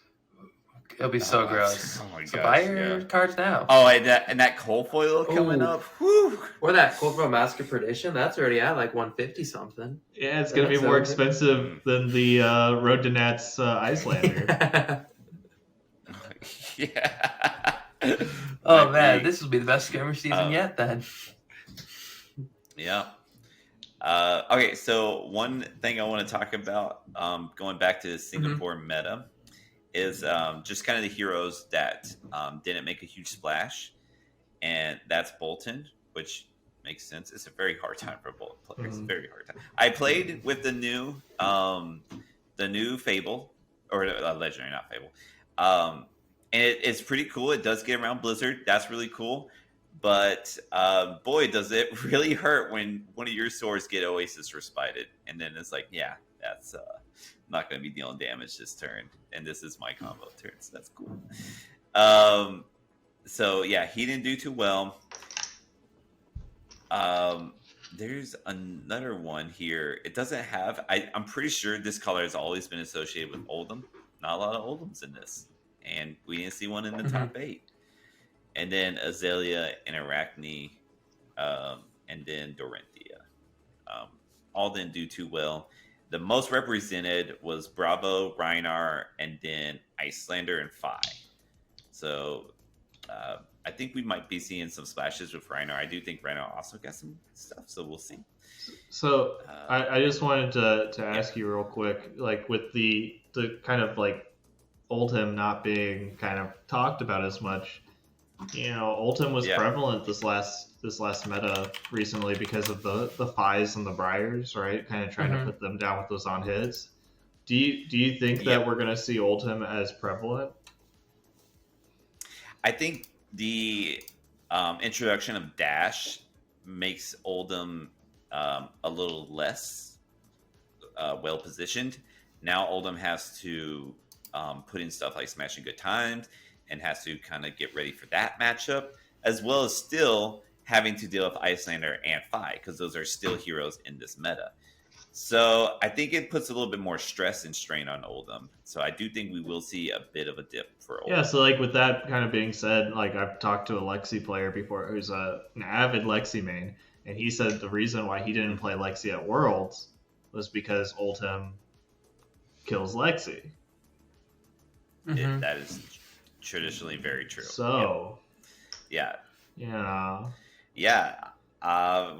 It'll be so gross. Oh my so gosh, buy your cards now. Oh, and that cold foil coming up. Whew. Or that cold foil Mask of Perdition. That's already at like 150 something. Yeah, it's going to be more expensive than the Road to Nats Icelander. Yeah. Oh man, this will be the best skirmish season yet then. Yeah. Okay, so one thing I want to talk about, going back to the Singapore meta, is just kind of the heroes that didn't make a huge splash, and that's Bolton, which makes sense. It's a very hard time for Bolton players. Very hard time. I played with the new Fable, or Legendary, not Fable. And it's pretty cool. It does get around Blizzard. That's really cool. But boy, does it really hurt when one of your swords get Oasis Respited. And then it's like, yeah, that's not going to be dealing damage this turn. And this is my combo turn. So that's cool. So, yeah, he didn't do too well. There's another one here. It doesn't have... I'm pretty sure this color has always been associated with Oldhim. Not a lot of Oldhims in this. And we didn't see one in the top 8. And then Azalea and Arachne, and then Dorinthia. All didn't do too well. The most represented was Bravo, Rhinar, and then Icelander and Phi. So I think we might be seeing some splashes with Rhinar. I do think Rhinar also got some stuff, so we'll see. So I just wanted to ask you real quick, like with the kind of like Oldhim not being kind of talked about as much. You know, Oldhim was prevalent this last meta recently because of the Phis and the Briars, right? Kind of trying to put them down with those on hits. Do you think that we're going to see Oldhim as prevalent? I think the introduction of Dash makes Oldhim a little less well positioned. Now Oldhim has to put in stuff like Smashing Good Times and has to kind of get ready for that matchup, as well as still having to deal with Icelander and Phi, because those are still heroes in this meta. So I think it puts a little bit more stress and strain on Oldham. So I do think we will see a bit of a dip for Oldham. Yeah, so like with that kind of being said, like I've talked to a Lexi player before who's an avid Lexi main, and he said the reason why he didn't play Lexi at Worlds was because Oldham kills Lexi. That is traditionally very true. So, yeah.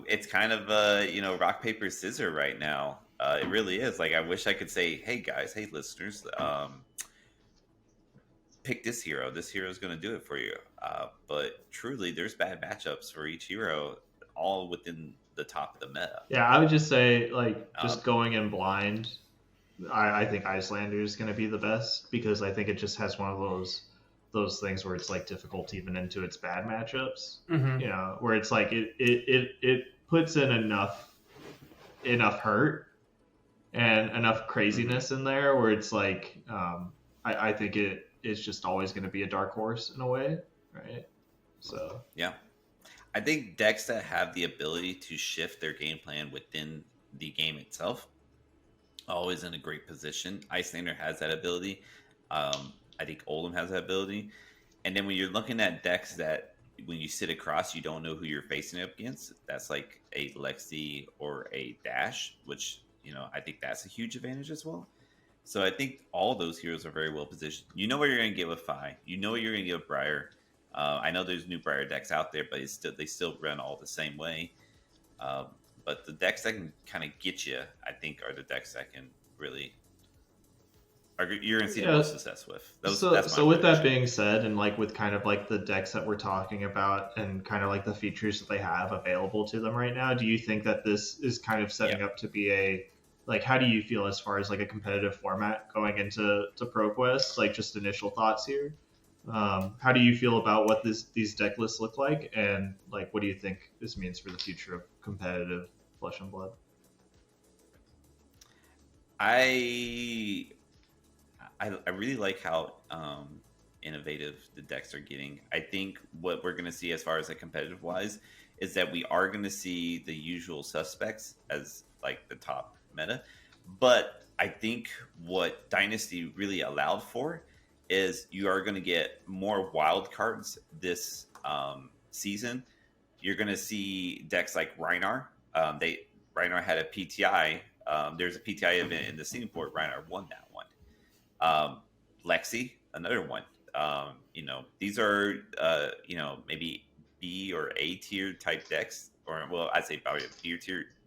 It's kind of rock paper scissors right now. It really is. Like I wish I could say, hey guys, hey listeners, pick this hero. This hero is going to do it for you. But truly, there's bad matchups for each hero, all within the top of the meta. Yeah, I would just say like just going in blind. I think Icelander is going to be the best because I think it just has one of those things where it's like difficult even into its bad matchups. Where it's like it puts in enough hurt and enough craziness in there where it's like I think it is just always going to be a dark horse in a way, right? So yeah, I think decks that have the ability to shift their game plan within the game itself always in a great position. Icelander has that ability. I think Oldham has that ability. And then when you're looking at decks that when you sit across, you don't know who you're facing up against. That's like a Lexi or a Dash, which, I think that's a huge advantage as well. So I think all those heroes are very well positioned. You know what you're going to get with Fi. You know what you're going to get with Briar. I know there's new Briar decks out there, but they still run all the same way. But the decks that can kind of get you, I think, are the decks that can really you're going to see the most success with. So with that being said, and like with kind of like the decks that we're talking about and kind of like the features that they have available to them right now, do you think that this is kind of setting up to be how do you feel as far as like a competitive format going into ProQuest? Like just initial thoughts here. How do you feel about what these deck lists look like, and like what do you think this means for the future of competitive Flesh and Blood? I really like how innovative the decks are getting. I think what we're going to see as far as the competitive wise is that we are going to see the usual suspects as like the top meta, but I think what Dynasty really allowed for is you are going to get more wild cards this season. You're going to see decks like Rhinar. Rhinar had a PTI. There's a PTI event in the Singapore. Rhinar won that one. Lexi, another one. These are maybe B or A tier type decks, or well, I'd say probably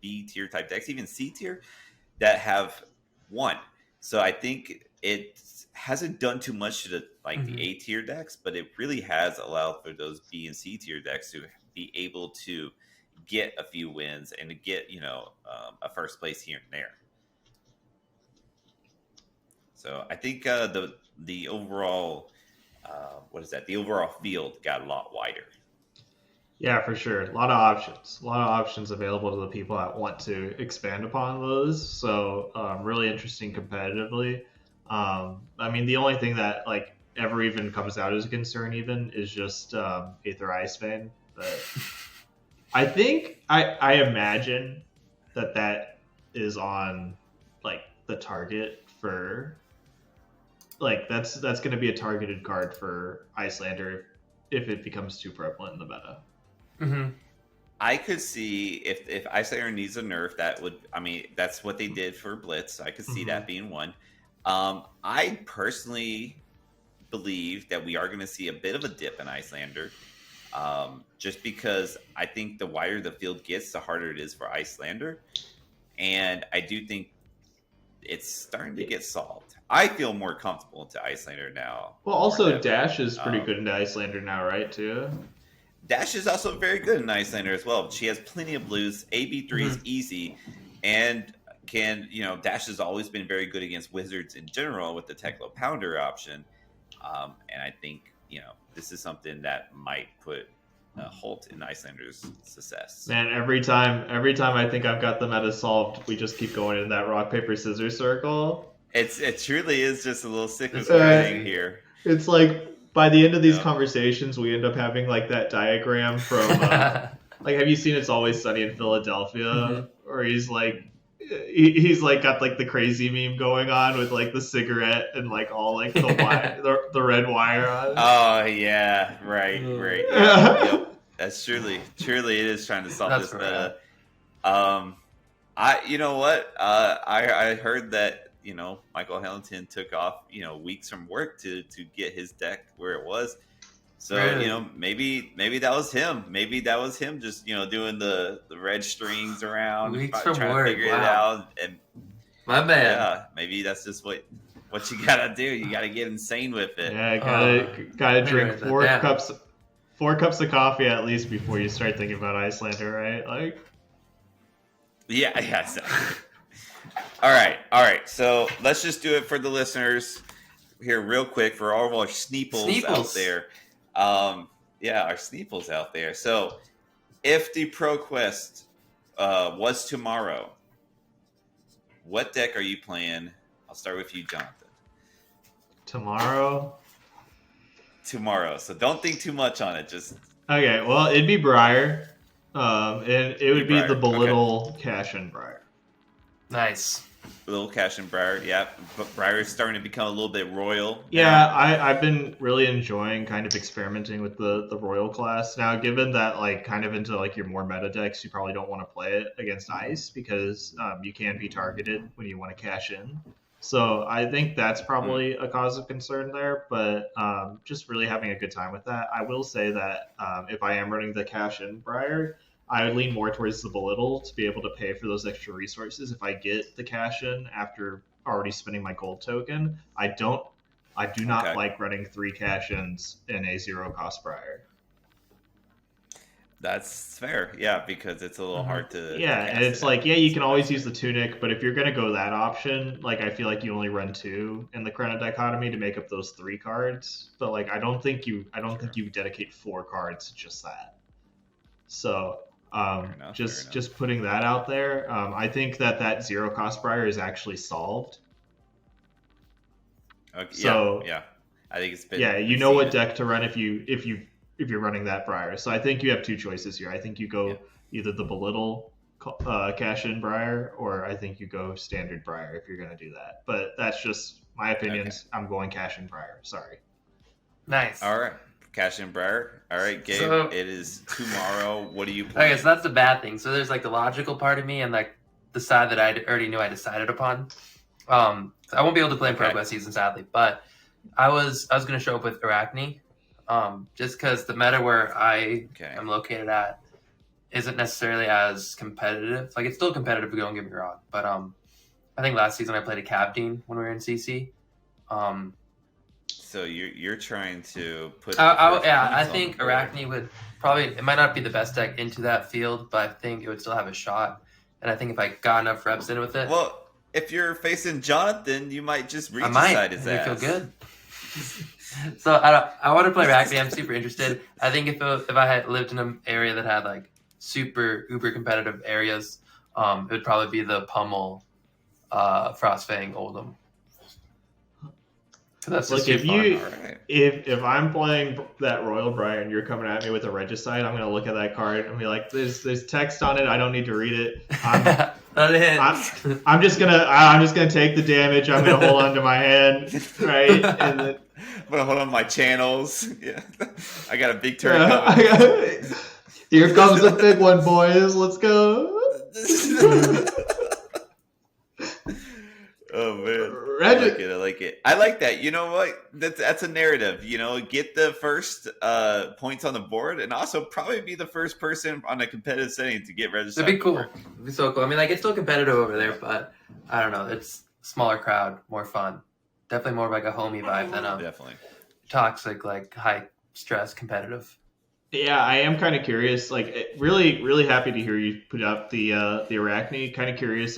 B tier type decks, even C tier that have won. So I think it hasn't done too much to the A tier decks, but it really has allowed for those B and C tier decks to be able to get a few wins and to get a first place here and there. So I think the overall the overall field got a lot wider. Yeah, for sure. A lot of options available to the people that want to expand upon those. So really interesting competitively. I mean, the only thing that ever even comes out as a concern even is just Aether Icebane. But I think I imagine that is on the target for that's going to be a targeted card for Icelander if it becomes too prevalent in the meta. Mm-hmm. I could see if Icelander needs a nerf, that's what they did for Blitz. I could see that being one. I personally believe that we are going to see a bit of a dip in Icelander, just because I think the wider the field gets, the harder it is for Icelander, and I do think it's starting to get solved. I feel more comfortable into Icelander now. Well, also Dash is pretty good into Icelander now, right? Too. Dash is also very good in Icelander as well. She has plenty of blues. AB3 is easy, and Dash has always been very good against Wizards in general with the Teklo Pounder option. And I think this is something that might put a halt in Icelander's success. Man, every time I think I've got the meta solved, we just keep going in that rock paper scissors circle. It truly is just a little sick of thing here. It's like by the end of these conversations, we end up having that diagram from have you seen It's Always Sunny in Philadelphia, where he's he's like got like the crazy meme going on with like the cigarette and like all like the wire, the red wire on. Oh yeah, right. Yep. That's truly it is trying to solve this meta. You know what? I heard that Michael Hamilton took off weeks from work to get his deck where it was. So Really? maybe that was him. Maybe that was him just doing the red strings around, Weeks trying from to work. figure it Wow. out. And My man. yeah, maybe that's just what you gotta do. You gotta get insane with it. Yeah, gotta drink write that down. four cups of coffee at least before you start thinking about Icelander, right? Like, Yeah. Exactly. All right. So let's just do it for the listeners here, real quick, for all of our Sneeples out there. Our Sneeples out there. So, if the ProQuest was tomorrow, what deck are you playing? I'll start with you, Jonathan. tomorrow. So don't think too much on it. Just Okay, well, it'd be Briar, and it would be the Belittle Cash and Briar. Nice. Little Cash and Briar, yeah. But Briar is starting to become a little bit royal. Yeah, I've been really enjoying kind of experimenting with the royal class. Now, given that like kind of into like your more meta decks, you probably don't want to play it against ice because you can be targeted when you want to cash in. So I think that's probably a cause of concern there, but just really having a good time with that. I will say that if I am running the cash in Briar, I would lean more towards the Belittle to be able to pay for those extra resources if I get the cash in after already spending my gold token. I do not like running 3 cash ins in a 0 cost Briar. That's fair, yeah, because it's a little hard to. Yeah, and it's like, yeah, you can always use the Tunic, but if you're gonna go that option, like I feel like you only run 2 in the Chrono Dichotomy to make up those 3 cards. But like I don't think you dedicate 4 cards to just that. So just putting that out there. I think that 0 cost Briar is actually solved. Okay, so yeah, I think it's been. Yeah, you know what deck to run if you're running that Briar. So I think you have 2 choices here. I think you go either the Belittle cash in Briar, or I think you go standard Briar if you're going to do that. But that's just my opinions. Okay. I'm going cash in Briar. Sorry. Nice. All right. Cash in Briar. All right, Gabe. So, it is tomorrow. What do you play? Okay, so that's the bad thing. So there's like the logical part of me and like the side that I already knew I decided upon. I won't be able to play in ProQuest season, sadly, but I was going to show up with Arachne, just because the meta where I am located at isn't necessarily as competitive. Like, it's still competitive, don't get me wrong, but I think last season I played a Captain when we were in CC. So you're trying to put. I think Arachne would probably. It might not be the best deck into that field, but I think it would still have a shot. And I think if I got enough reps in with it, well, if you're facing Jonathan, you might just reach inside his ass. I feel good. So I want to play Arachne. I'm super interested. I think if I had lived in an area that had like super uber competitive areas, it would probably be the Pummel, Frostfang Oldham. That's look, if I'm playing that Royal Briar and you're coming at me with a Regicide, I'm gonna look at that card and be like, "There's text on it. I don't need to read it. I'm just gonna take the damage. I'm gonna hold on to my hand, right? And then, I'm gonna hold on to my channels. Yeah, I got a big turn. Here comes the big one, boys. Let's go." Oh man, I like it. I like that. You know what? That's a narrative. Get the first points on the board, and also probably be the first person on a competitive setting to get registered. It'd be cool. It'd be so cool. I mean, like, it's still competitive over there, but I don't know. It's smaller crowd, more fun. Definitely more of like a homey vibe than definitely toxic, like high stress competitive. Yeah, I am kind of curious. Like, really, really happy to hear you put up the Arachne. Kind of curious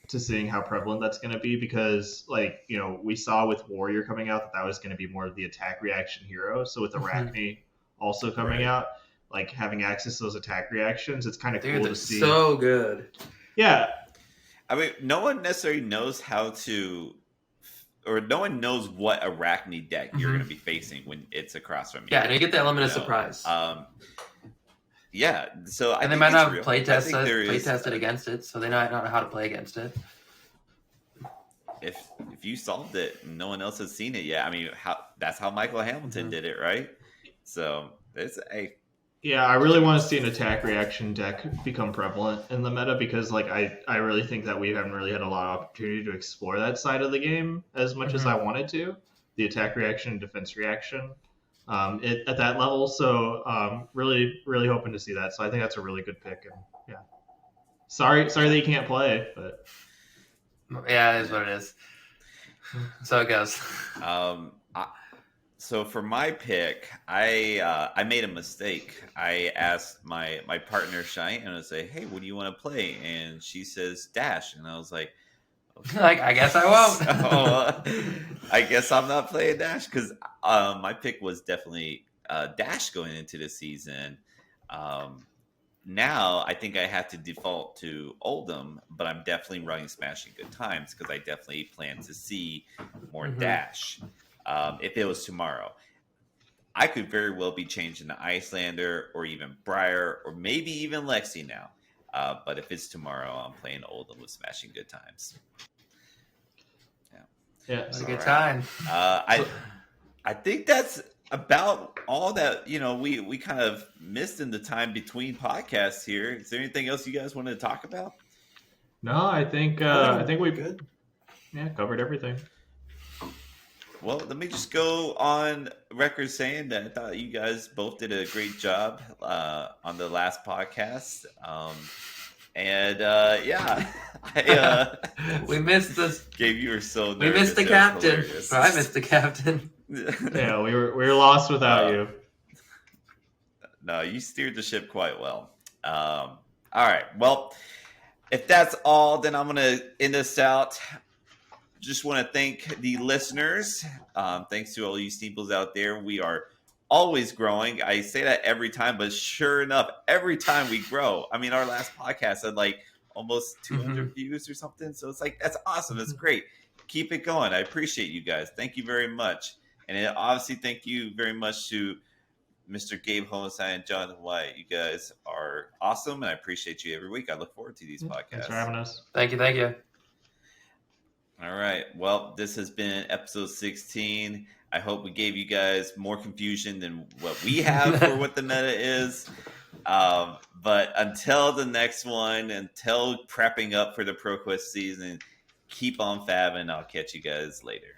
to seeing how prevalent that's going to be, because like, we saw with Warrior coming out that was going to be more of the attack reaction hero. So with Arachne also coming out, like having access to those attack reactions, it's kind of cool to see. So good. Yeah. I mean, no one necessarily knows no one knows what Arachne deck you're going to be facing when it's across from you. Yeah, and you get the element of surprise. Yeah, so I And they think might it's not real. have play I think there is. tested against it, so they might not know how to play against it. If you solved it and no one else has seen it yet, I mean, that's how Michael Hamilton did it, right? So it's Yeah, I really want to see an attack reaction deck become prevalent in the meta because, like, I really think that we haven't really had a lot of opportunity to explore that side of the game as much as I wanted to. The attack reaction and defense reaction, at that level. So, really, really hoping to see that. So I think that's a really good pick. And yeah, sorry that you can't play, but yeah, it is what it is. So it goes. So for my pick, I made a mistake. I asked my partner Cheyenne, and I say, "Hey, what do you want to play?" And she says Dash, and I was like, okay. Like, I guess I won't. So, I guess I'm not playing Dash because my pick was definitely Dash going into the season. Now I think I have to default to Oldham, but I'm definitely running Smashing Good Times because I definitely plan to see more Dash. If it was tomorrow, I could very well be changing to Icelander or even Briar or maybe even Lexi now. But if it's tomorrow, I'm playing Oldham with Smashing Good Times. yeah, It's a good time. I think that's about all that we kind of missed in the time between podcasts here. Is there anything else you guys wanted to talk about? No, I think we covered everything. Well, let me just go on record saying that I thought you guys both did a great job on the last podcast. We missed this. Gabe, you were so nervous. We missed the captain. I missed the captain. Yeah, we were lost without you. No, you steered the ship quite well. All right. Well, if that's all, then I'm going to end this out. Just want to thank the listeners. Thanks to all you Steeples out there. We are always growing. I say that every time, but sure enough, every time we grow. I mean, our last podcast had like almost 200 views or something. So it's like, that's awesome. That's great. Keep it going. I appreciate you guys. Thank you very much. And obviously, thank you very much to Mr. Gabe Homicide and Jonathan White. You guys are awesome, and I appreciate you every week. I look forward to these podcasts. Thanks for having us. Thank you. All right. Well, this has been episode 16. I hope we gave you guys more confusion than what we have for what the meta is. But until the next one, until prepping up for the ProQuest season, keep on fabbing. I'll catch you guys later.